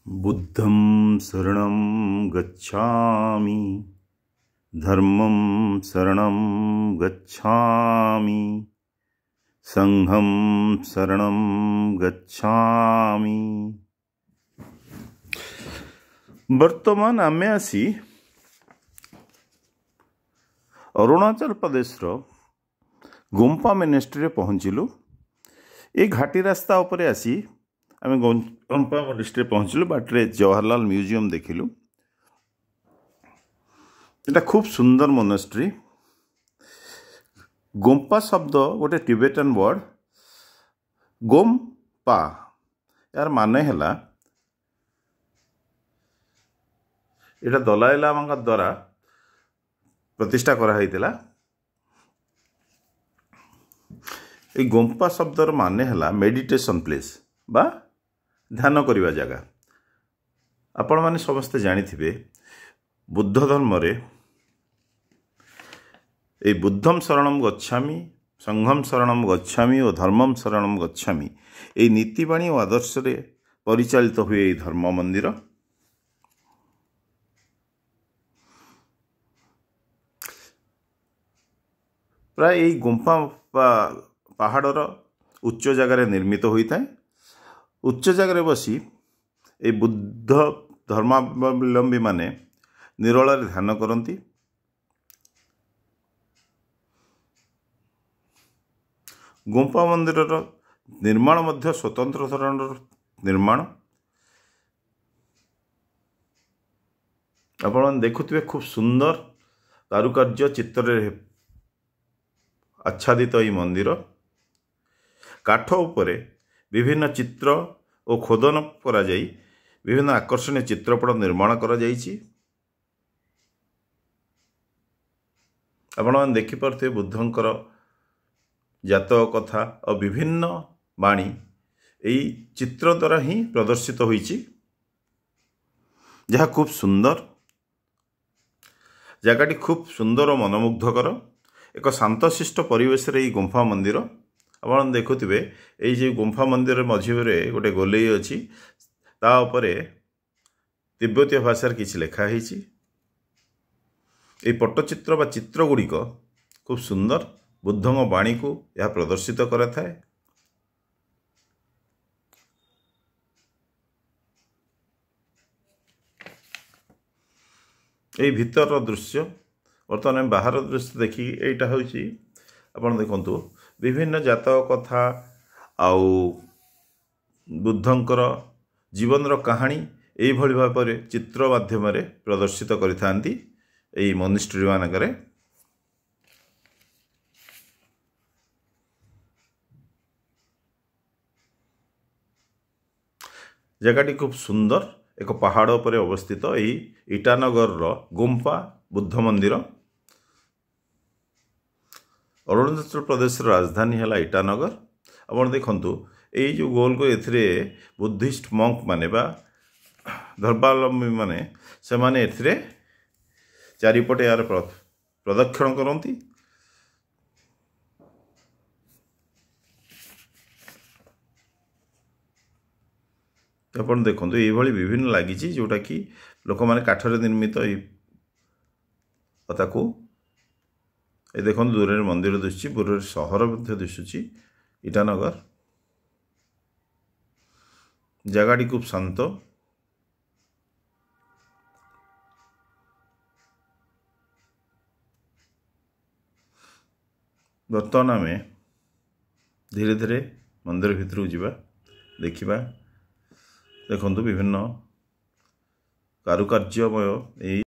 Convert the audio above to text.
बुद्धं शरणं गच्छामि, धर्मं शरणं गच्छामि, संघं शरणं गच्छामि। वर्तमान आमे आसी अरुणाचल प्रदेश गुम्पा मिनिस्ट्री पहुँचलु। ये घाटी रास्ता उपरे आसी आम गुम्पा मिनिस्ट्री पहुँचलु। बाटे जवाहरलाल म्यूजियम देखिलु। এটা खूब सुंदर मोनेस्ट्री। गोम्पा शब्द गोटे टिबेटन वर्ड गोम्पा यार माने हैला एटा दलाई लामा द्वारा प्रतिष्ठा करा हैतिला। ए गोम्पा शब्दर माने हैला मेडिटेशन प्लेस बा ध्यान करिवा जगह। आपण माने समस्त जानिथिबे बुद्ध धर्म रे ए बुद्धम शरणम गच्छामि, संघम शरणम गच्छामि और धर्मम शरणम गच्छामि ए नीतिबाणी और आदर्श रे परिचालित हुए ए धर्म मंदिर। प्राय ए गुम्फा पहाड़र उच्च जगार निर्मित होता है। उच्च जगार बसी ए बुद्ध धर्मावलंबी माने निरोल ध्यान करती। गुम्फा मंदिर निर्माण मध्य स्वतंत्र धरण निर्माण। आपण देखुथिबे खूब सुंदर कारुकार्य चित्र आच्छादित यह मंदिर। काठ उपरे विभिन्न चित्र और खोदन करा जाई विभिन्न आकर्षणीय चित्रपट निर्माण करा जाइछि। आपण देखि पारथे बुद्धंकर जातक कथा और विभिन्न बाणी यही चित्र द्वारा ही प्रदर्शित होइछि। जहाँ खूब सुंदर जगह खूब सुंदर और मनमुग्धकर एक शांतशिष्ट परिवेश रे गुम्फा मंदिर। आपण देखुथिबे एई जे गुम्फा मंदिर मझिरे गोटे गोलेई अछि, ता उपरे तिब्बतीय भाषा किछि लेखा होइछि। ए पट्टचित्र बा चित्र गुड़िक खूब सुंदर बुद्धंग बाणी को यह प्रदर्शित करा थाए। ए भीतर दृश्य बर्तमान बाहर दृश्य देखी एटा होछि। आपण देखंतु विभिन्न जातक कथा आउ बुद्धंकर जीवन रो कहानी एई भली भाबरे चित्र माध्यम रे प्रदर्शित करिथांती एई मोनेस्ट्री मानकरे। जगह खूब सुंदर एक पहाड़ पर अवस्थित यही ईटानगर गुम्पा बुद्ध मंदिर। अरुणाचल प्रदेश राजधानी है ईटानगर। आप देखु ये जो गोल को एथिरे बुद्धिस्ट मंक माने बा धर्मावलंबी माने से माने एथिरे चारिपटे यार प्रदक्षिण करती। आपण देखो ये विभिन्न लगी जोटा कि लोक मैंने काठरे निर्मित ये देखो दूर मंदिर दिशुची दूर सहर दिशुची ईटानगर। जगह खूब शांत। बर्तमान आम धीरे धीरे मंदिर भितर जावा देखा। देखो विभिन्न कारुकार्यमय